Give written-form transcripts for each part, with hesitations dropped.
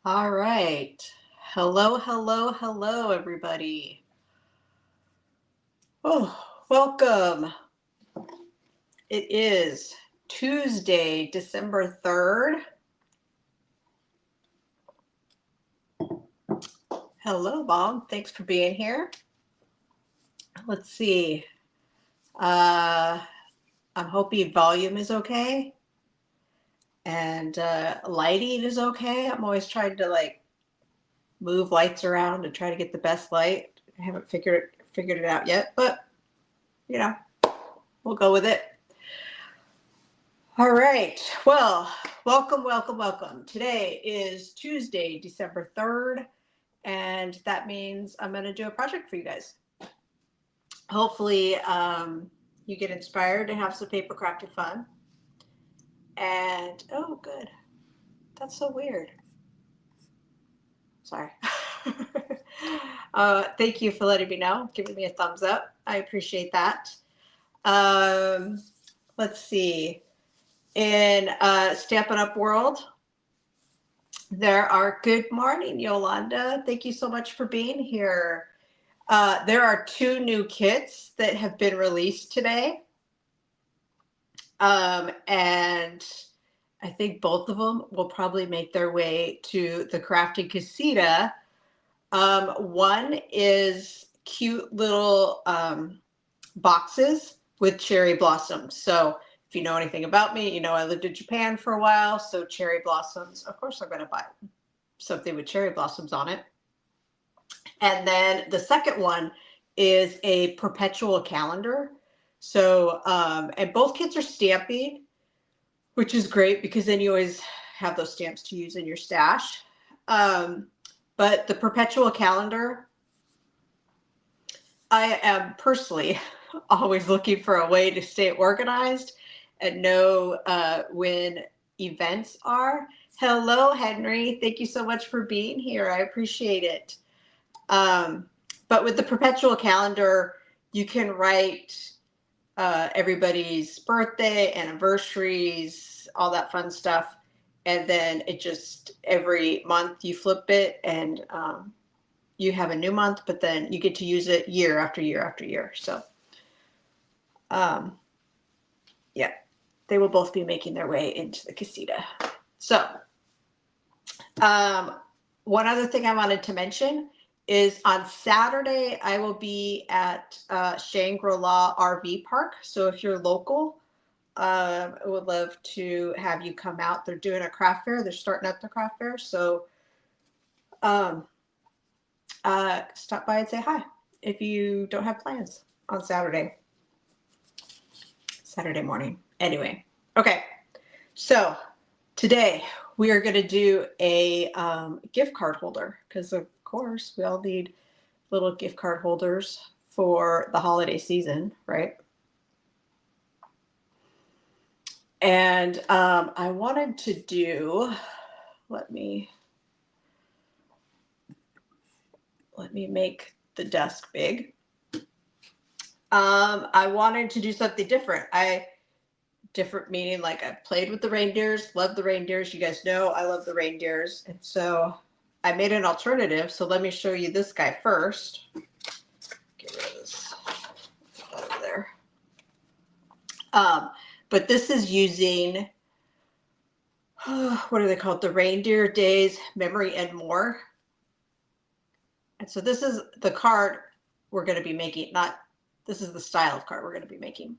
All right. Hello, hello, hello, everybody. Oh, welcome. It is Tuesday, December 3rd. Hello, Bob. Thanks for being here. Let's see. I'm hoping volume is okay and lighting is okay. I'm always trying to move lights around and try to get the best light. I haven't figured it out yet, but we'll go with it. All right. Well, welcome, welcome, welcome. Today is Tuesday, December 3rd, and that means I'm going to do a project for you guys. Hopefully, you get inspired to have some paper crafting fun. And, oh, good. That's so weird. Sorry. Thank you for letting me know, giving me a thumbs up. I appreciate that. Let's see. In Stampin' Up world, there are, good morning, Yolanda. Thank you so much for being here. There are 2 new kits that have been released today. And I think both of them will probably make their way to the Crafting Casita. One is cute little boxes with cherry blossoms. So if you know anything about me, you know I lived in Japan for a while. So cherry blossoms, of course I'm going to buy something with cherry blossoms on it. And then the second one is a perpetual calendar. So, and both kits are Stampin', which is great because then you always have those stamps to use in your stash. But the perpetual calendar, I am personally always looking for a way to stay organized and know when events are. Hello, Henry. Thank you so much for being here. I appreciate it. But with the perpetual calendar, you can write everybody's birthday, anniversaries, all that fun stuff. And then it just, every month you flip it and you have a new month, but then you get to use it year after year after year. So, yeah, they will both be making their way into the casita. So, one other thing I wanted to mention is on Saturday, I will be at Shangri-La RV Park. So if you're local, I would love to have you come out. They're doing a craft fair. They're starting up the craft fair. So stop by and say hi if you don't have plans on Saturday morning. Anyway, okay. So today we are going to do a gift card holder because of course we all need little gift card holders for the holiday season, right? And I wanted to do, let me make the desk big. I wanted to do something different. Different meaning like I've played with the reindeers, love the reindeers. You guys know I love the reindeers. And so I made an alternative. So let me show you this guy first. Get rid of this over there. But this is using, what are they called? The Reindeer Days Memory and More. And so this is the card we're going to be making, this is the style of card we're going to be making.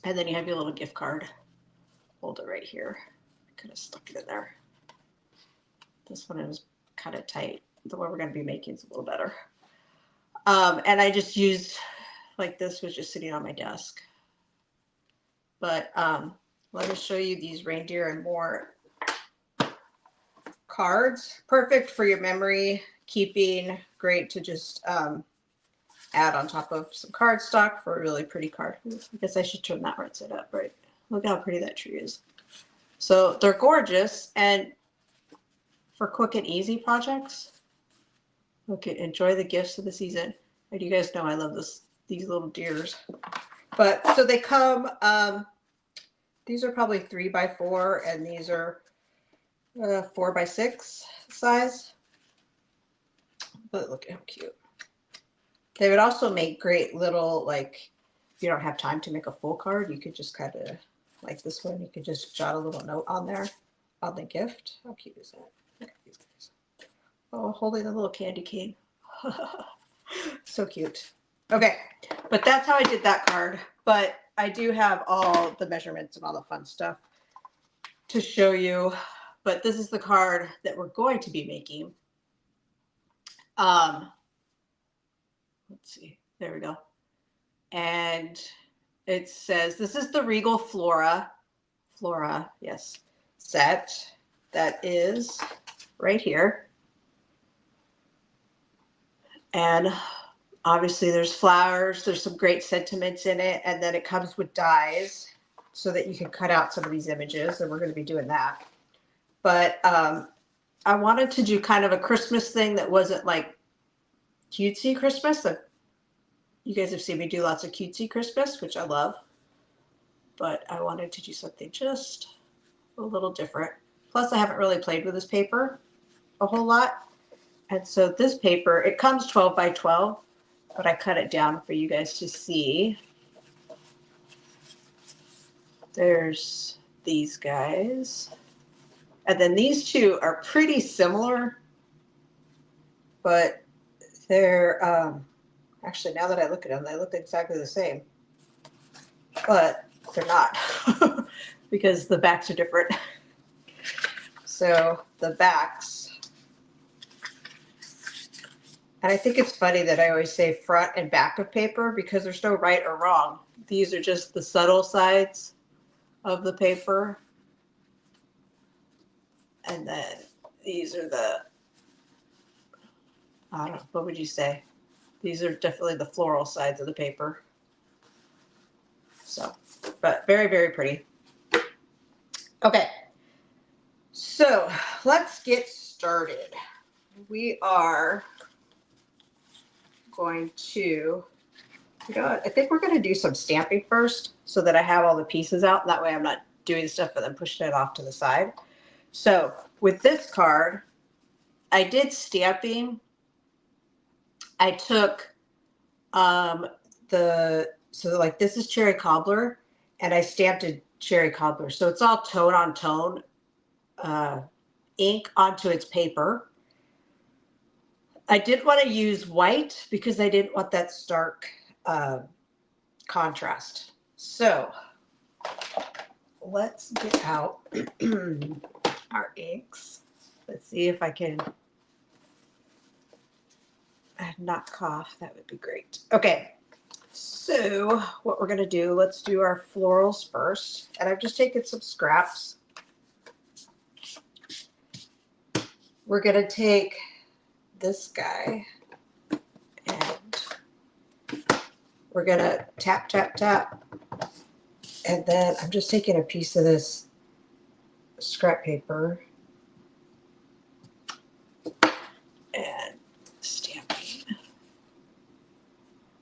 And then you have your little gift card holder right here. I could have stuck it in there. This one is kind of tight. The one we're going to be making is a little better. And I just used, like this was just sitting on my desk. But let me show you these Reindeer and More cards. Perfect for your memory keeping. Great to just add on top of some cardstock for a really pretty card. I guess I should turn that right side up, right? Look how pretty that tree is. So they're gorgeous, and for quick and easy projects, okay, enjoy the gifts of the season. And you guys know I love these little deers. But so they come, these are probably 3x4, and these are 4x6 size. But look how cute. They would also make great little, like, if you don't have time to make a full card, you could just kind of, like this one, you could just jot a little note on there on the gift. How cute is that? Look at these guys. Oh, holding a little candy cane. So cute. Okay, but that's how I did that card. But I do have all the measurements and all the fun stuff to show you. But this is the card that we're going to be making. Let's see. There we go. And it says, this is the Regal Flora, yes, set that is right here. And obviously there's flowers, there's some great sentiments in it, and then it comes with dies so that you can cut out some of these images, and we're going to be doing that. But I wanted to do kind of a Christmas thing that wasn't like cutesy Christmas. You guys have seen me do lots of cutesy Christmas, which I love. But I wanted to do something just a little different. Plus, I haven't really played with this paper a whole lot. And so this paper, it comes 12 by 12, but I cut it down for you guys to see. There's these guys. And then these two are pretty similar, but they're, actually, now that I look at them, they look exactly the same. But they're not because the backs are different. So the backs, and I think it's funny that I always say front and back of paper because there's no right or wrong. These are just the subtle sides of the paper. And then these are the, I don't know, what would you say? These are definitely the floral sides of the paper. So, but very, very pretty. Okay, so let's get started. We are going to, I think we're going to do some stamping first so that I have all the pieces out. That way I'm not doing stuff and then pushing it off to the side. So with this card, I did stamping. I took so like this is cherry cobbler, and I stamped a cherry cobbler. So it's all tone on tone ink onto its paper. I did want to use white because I didn't want that stark contrast. So let's get out our inks. Let's see if I can not cough. That would be great. Okay, so what we're going to do, let's do our florals first. And I've just taken some scraps. We're going to take this guy and we're going to tap, tap, tap. And then I'm just taking a piece of this scrap paper and stamping.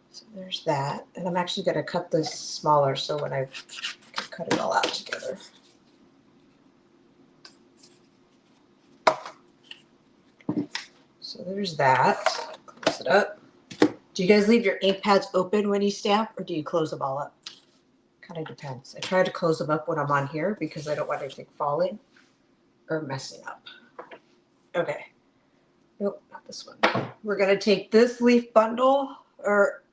So there's that. And I'm actually going to cut this smaller so when I can cut it all out together. So there's that. Close it up. Do you guys leave your ink pads open when you stamp, or do you close them all up? Kind of depends. I try to close them up when I'm on here because I don't want anything falling or messing up. Okay. Nope, not this one. We're going to take this leaf bundle, or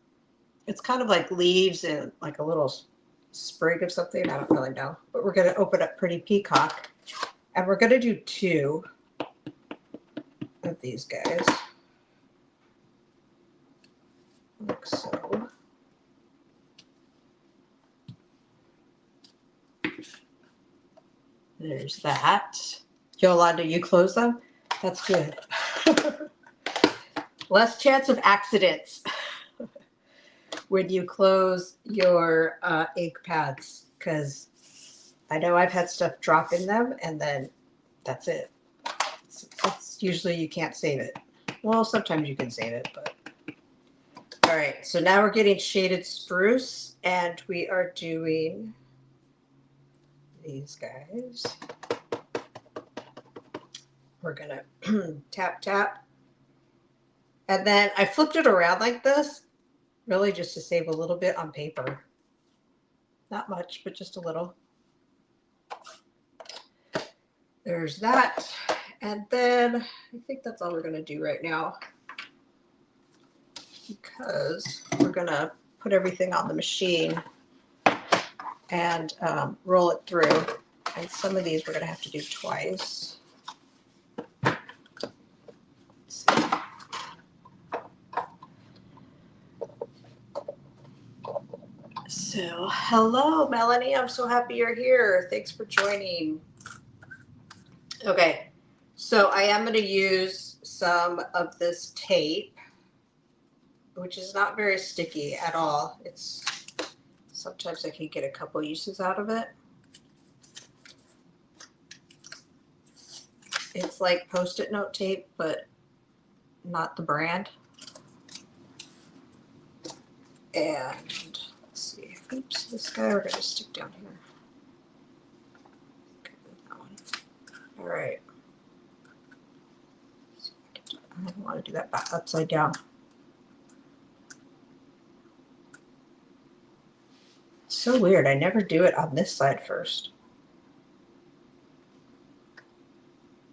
it's kind of like leaves and like a little sprig of something. I don't really know. But we're going to open up Pretty Peacock, and we're going to do 2 of these guys. Like so. There's that. Yolanda, you close them? That's good. Less chance of accidents when you close your ink pads, because I know I've had stuff drop in them and then that's it. It's usually you can't save it. Well, sometimes you can save it, but. All right, so now we're getting shaded spruce, and we are doing these guys. We're gonna tap, tap. And then I flipped it around like this, really just to save a little bit on paper. Not much, but just a little. There's that. And then I think that's all we're gonna do right now, because we're gonna put everything on the machine and roll it through. And some of these we're gonna have to do twice. So, hello, Melanie. I'm so happy you're here. Thanks for joining. Okay, so I am going to use some of this tape, which is not very sticky at all. It's sometimes I can get a couple uses out of it. It's like Post-it note tape, but not the brand. And let's see. Oops, this guy we're going to stick down here. All right. I don't want to do that back upside down. It's so weird. I never do it on this side first.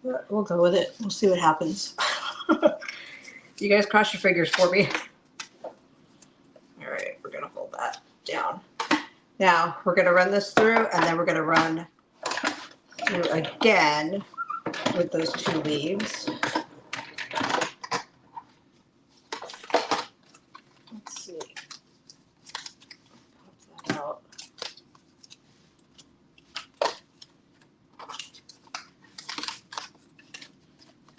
But we'll go with it. We'll see what happens. You guys cross your fingers for me. All right, we're going to hold that down. Now we're going to run this through, and then we're going to run through again with those two leaves. Let's see. Pop that out.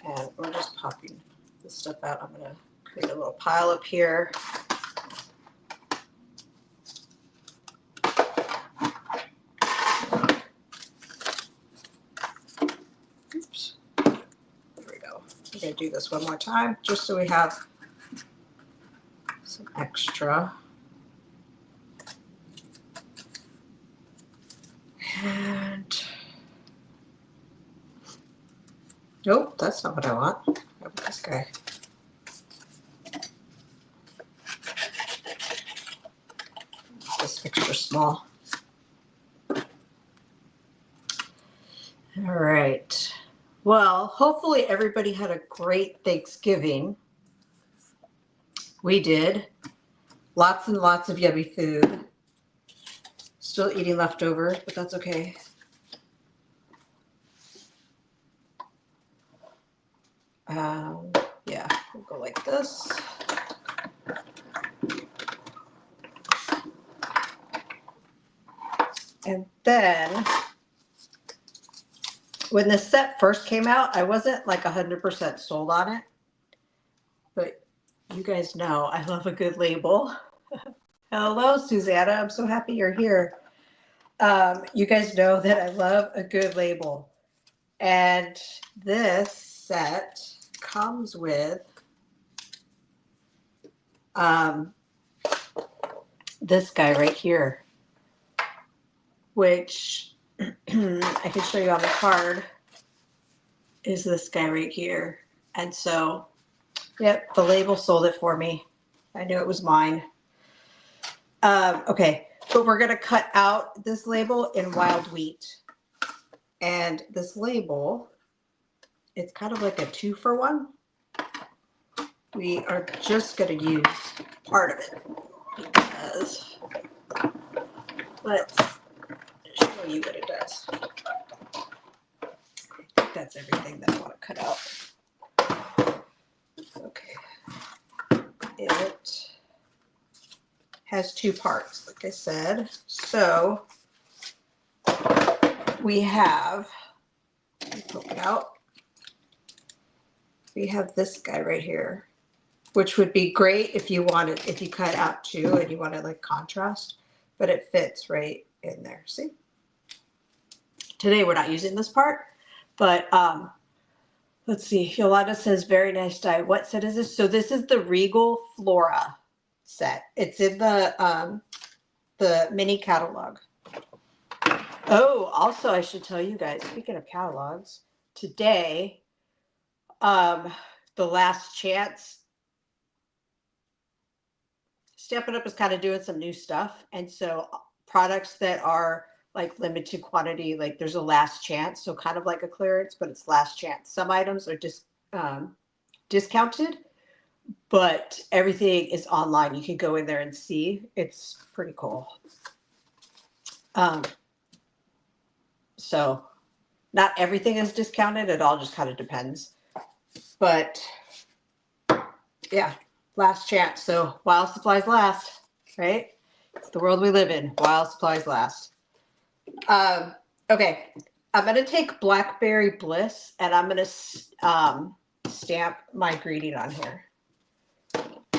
And we're just popping this stuff out. I'm going to create a little pile up here. Oops. There we go. I'm going to do this one more time just so we have some extra. And nope, that's not what I want. I want this guy. This extra small. All right. Well, hopefully everybody had a great Thanksgiving. We did. Lots and lots of yummy food. Still eating leftovers, but that's okay. Yeah, we'll go like this. And then when the set first came out, I wasn't like 100% sold on it, but you guys know I love a good label. Hello, Susanna. I'm so happy you're here. You guys know that I love a good label. And this set comes with this guy right here, which I can show you on the card, is this guy right here. And so, yep, the label sold it for me. I knew it was mine. Okay, but we're going to cut out this label in wild wheat. And this label, it's kind of like a 2-for-1. We are just going to use part of it because let's show you what it does. I think that's everything that I want to cut out. Okay. It has 2 parts, like I said. So we have, let me poke it out. We have this guy right here, which would be great if you wanted, if you cut out 2 and you want to like contrast, but it fits right in there. See? Today we're not using this part, but let's see. Yolanda says, very nice die. What set is this? So this is the Regal Flora set. It's in the mini catalog. Oh, also I should tell you guys, speaking of catalogs, today the Last Chance, Stampin' Up is kind of doing some new stuff. And so products that are like limited quantity, like there's a last chance. So kind of like a clearance, but it's last chance. Some items are just discounted, but everything is online. You can go in there and see. It's pretty cool. So not everything is discounted. It all just kind of depends. But yeah, last chance. So while supplies last, right? It's the world we live in. While supplies last. Okay, I'm going to take Blackberry Bliss and I'm going to stamp my greeting on here.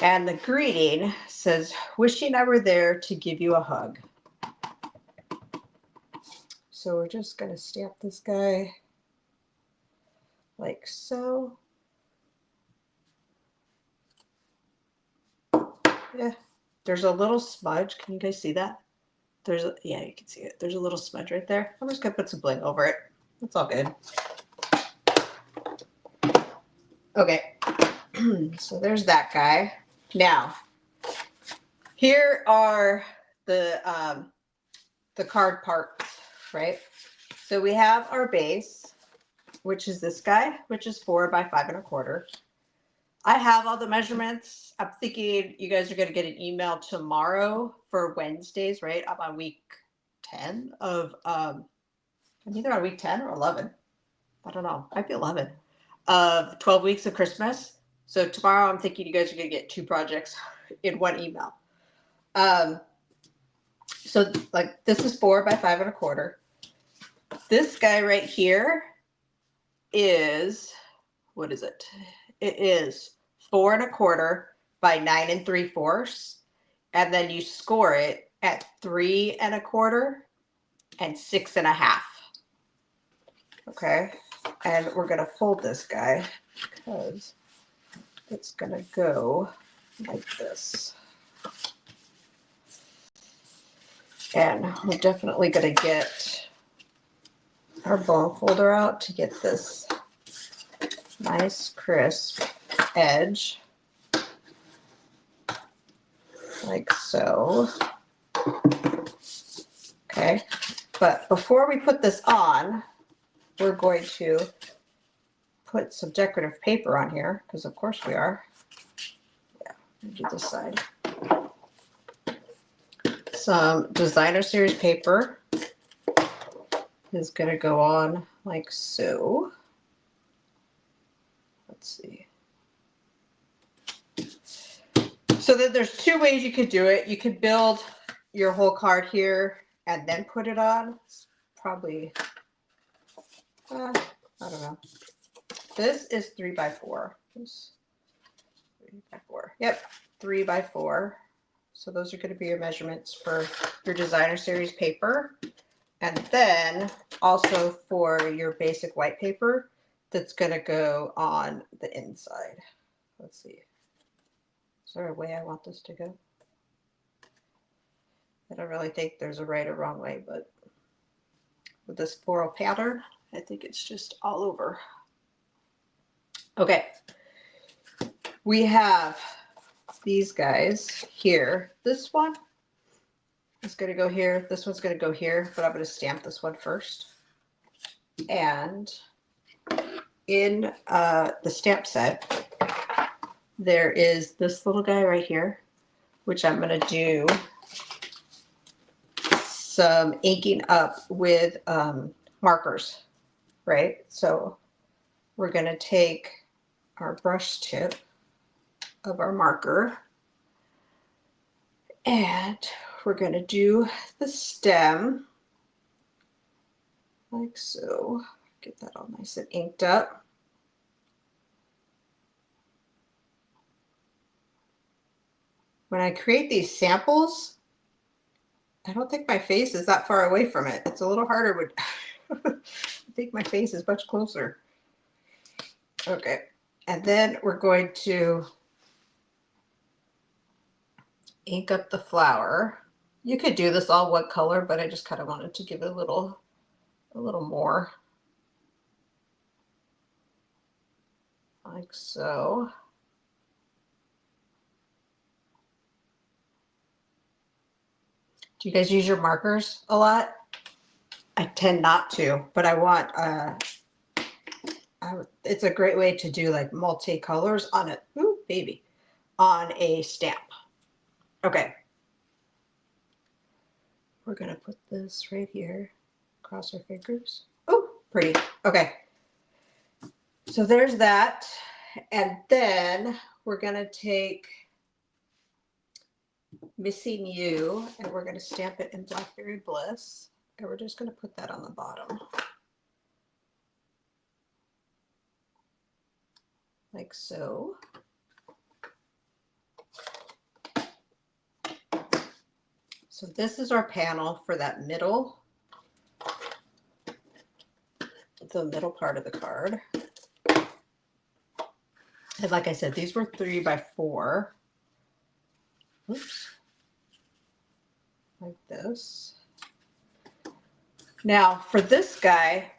And the greeting says, wishing I were there to give you a hug. So we're just going to stamp this guy like so. Yeah, there's a little smudge. Can you guys see that? Yeah, you can see it. There's a little smudge right there. I'm just going to put some bling over it. It's all good. Okay, so there's that guy. Now, here are the card parts, right? So we have our base, which is this guy, which is 4 by 5 1/4. I have all the measurements. I'm thinking you guys are going to get an email tomorrow for Wednesdays, right? I'm on week 10 of, I'm either on week 10 or 11. I don't know. Might be 11 of 12 weeks of Christmas. So tomorrow I'm thinking you guys are going to get 2 projects in one email. So like this is 4 by 5 1/4. This guy right here is, what is it? It is 4 1/4 by 9 3/4. And then you score it at 3 1/4 and 6 1/2. Okay. And we're going to fold this guy because it's going to go like this. And we're definitely going to get our bone folder out to get this nice crisp edge like so. Okay, but before we put this on, we're going to put some decorative paper on here because of course we are. Yeah, do this side. Some designer series paper is going to go on like so. Let's see. So then there's 2 ways you could do it. You could build your whole card here and then put it on. It's probably, I don't know. This is 3 by 4. This 3 by 4. Yep, 3 by 4. So those are going to be your measurements for your designer series paper. And then also for your basic white paper that's going to go on the inside. Let's see. Is there a way I want this to go? I don't really think there's a right or wrong way, but with this floral pattern, I think it's just all over. Okay. We have these guys here. This one is going to go here. This one's going to go here, but I'm going to stamp this one first. And in the stamp set, there is this little guy right here, which I'm going to do some inking up with markers, right? So we're going to take our brush tip of our marker and we're going to do the stem like so. Get that all nice and inked up. When I create these samples, I don't think my face is that far away from it. It's a little harder with, I think my face is much closer. Okay, and then we're going to ink up the flower. You could do this all one color, but I just kind of wanted to give it a little more. like so. Do you guys use your markers a lot? I tend not to, but I want, it's a great way to do like multicolors on a, ooh, baby, on a stamp. Okay. We're going to put this right here. Cross our fingers. Oh, pretty. Okay. So there's that. And then we're going to take Missing You and we're going to stamp it in Blackberry Bliss. And we're just going to put that on the bottom. Like so. So this is our panel for that middle, the middle part of the card. And like I said, these were 3 by 4. Oops. Like this. Now for this guy,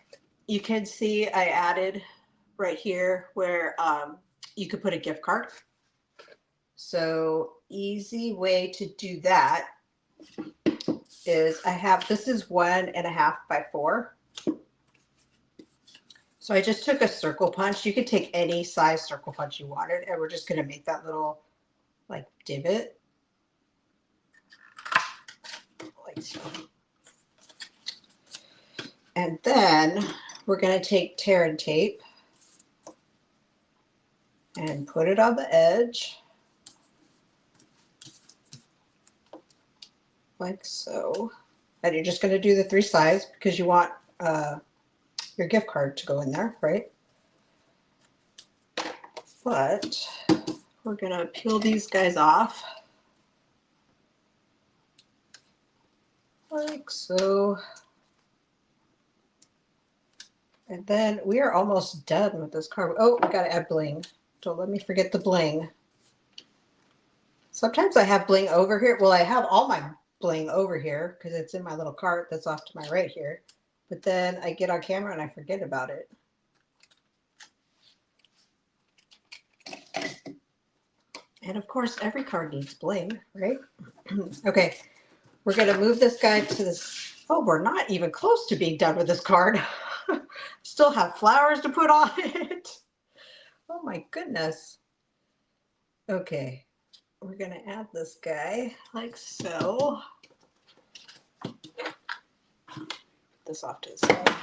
you can see I added right here where you could put a gift card. So easy way to do that is I have, this is 1.5 by 4. So I just took a circle punch. You could take any size circle punch you wanted, and we're just going to make that little like divot. Like so. And then we're going to take tear and tape and put it on the edge. Like so. And you're just going to do the 3 sides because you want your gift card to go in there, right? But we're going to peel these guys off. Like so. And then we are almost done with this card. Oh, we got to add bling. Don't let me forget the bling. Sometimes I have bling over here. Well, I have all my bling over here because it's in my little cart that's off to my right here. But then I get on camera and I forget about it. And of course, every card needs bling, right? Okay, we're going to move this guy to this. Oh, we're not even close to being done with this card. Still have flowers to put on it. Oh my goodness. Okay, we're going to add this guy like so. Put this off to the side.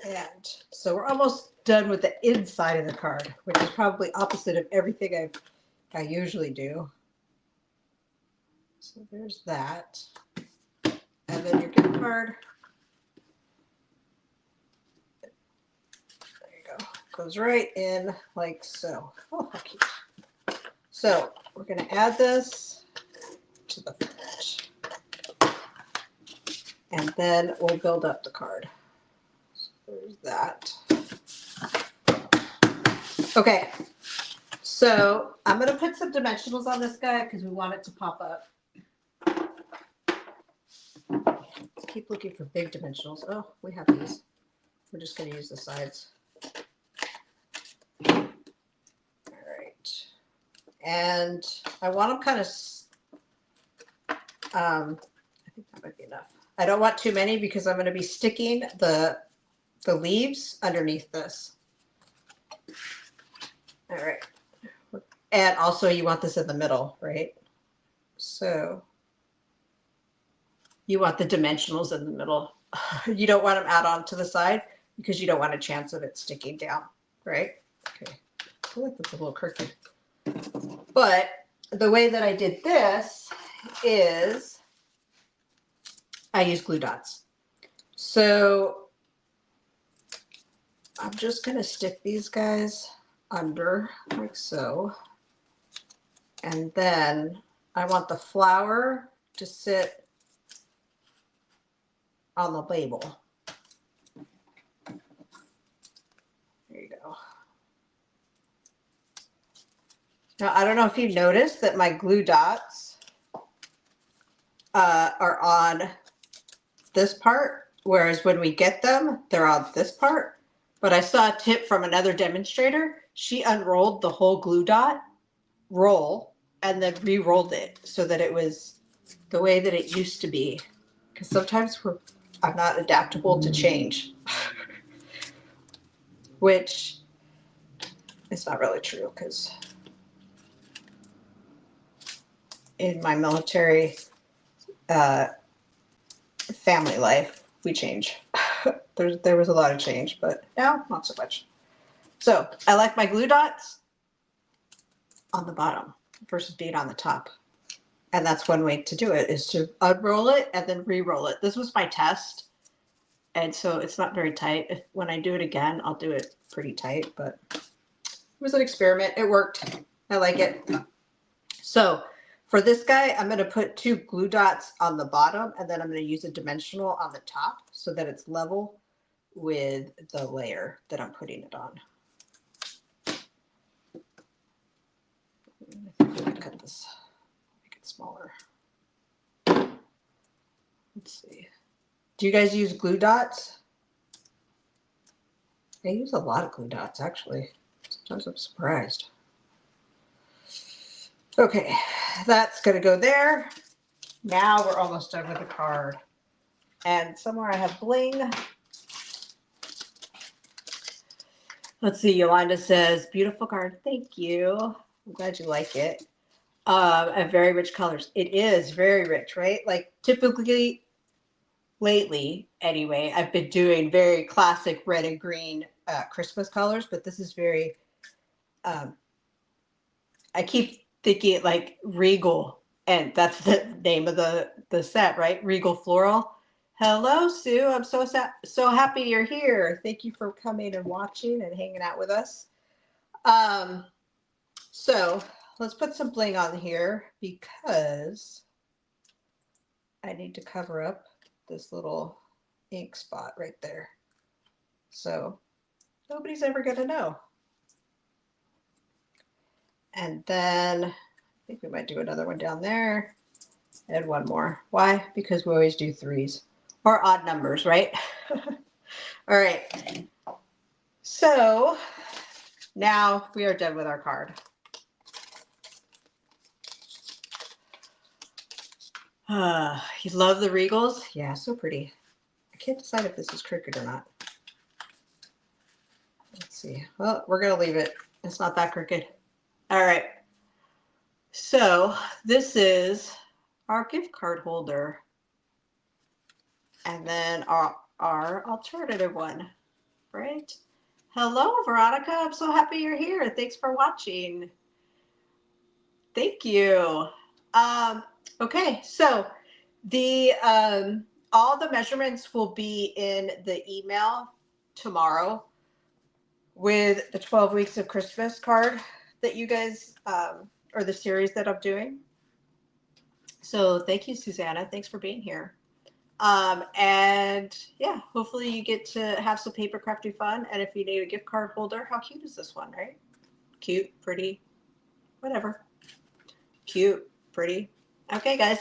And so we're almost done with the inside of the card, which is probably opposite of everything I usually do. So there's that. And then your gift card. There you go. Goes right in like so. Oh, how cute. So we're going to add this to the front. And then we'll build up the card. There's that. Okay, so I'm going to put some dimensionals on this guy because we want it to pop up. Keep looking for big dimensionals. Oh, we have these. We're just going to use the sides. All right. And I want them kind of, I think that might be enough. I don't want too many because I'm going to be sticking the leaves underneath this. All right. And also you want this in the middle, right? So you want the dimensionals in the middle. You don't want them out onto the side because you don't want a chance of it sticking down, right? Okay. I feel like that's a little crooked. But the way that I did this is I use glue dots. So I'm just going to stick these guys under like so. And then I want the flower to sit on the label. There you go. Now, I don't know if you noticed that my glue dots are on this part, whereas when we get them, they're on this part. But I saw a tip from another demonstrator. She unrolled the whole glue dot roll and then re-rolled it so that it was the way that it used to be. Because sometimes I'm not adaptable to change, which is not really true because in my military family life, we change. There was a lot of change, but now not so much. So I like my glue dots on the bottom versus being on the top. And that's one way to do it, is to unroll it and then re-roll it. This was my test. And so it's not very tight. When I do it again, I'll do it pretty tight, but it was an experiment. It worked. I like it. So for this guy, I'm going to put 2 glue dots on the bottom, and then I'm going to use a dimensional on the top so that it's level with the layer that I'm putting it on. I think I'm going to cut this, make it smaller. Let's see. Do you guys use glue dots? I use a lot of glue dots, actually. Sometimes I'm surprised. Okay, that's going to go there. Now we're almost done with the card. And somewhere I have bling. Let's see, Yolanda says, beautiful card. Thank you. I'm glad you like it. And very rich colors. It is very rich, right? Like typically, lately anyway, I've been doing very classic red and green Christmas colors, but this is very, I keep thinking like Regal, and that's the name of the set, right? Regal Floral. Hello, Sue. I'm so happy you're here. Thank you for coming and watching and hanging out with us. So let's put some bling on here because I need to cover up this little ink spot right there. So nobody's ever going to know. And then I think we might do another one down there and one more. Why? Because we always do 3s or odd numbers, right? All right. So now we are done with our card. You love the Regals? Yeah, so pretty. I can't decide if this is crooked or not. Let's see. Well, we're going to leave it. It's not that crooked. All right. So this is our gift card holder. And then our alternative one, right? Hello, Veronica. I'm so happy you're here. Thanks for watching. Thank you. Okay, so the all the measurements will be in the email tomorrow with the 12 weeks of Christmas card that you guys, or the series that I'm doing. So thank you, Susanna. Thanks for being here. And yeah, hopefully you get to have some paper crafty fun. And if you need a gift card holder, how cute is this one, right? Cute, pretty, whatever. Cute, pretty. Okay, guys.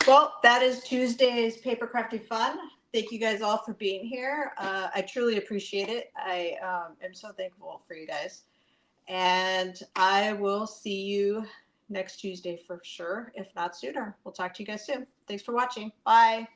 Well, that is Tuesday's Paper Crafty Fun. Thank you guys all for being here. I truly appreciate it. I am so thankful for you guys. And I will see you next Tuesday for sure, if not sooner. We'll talk to you guys soon. Thanks for watching. Bye.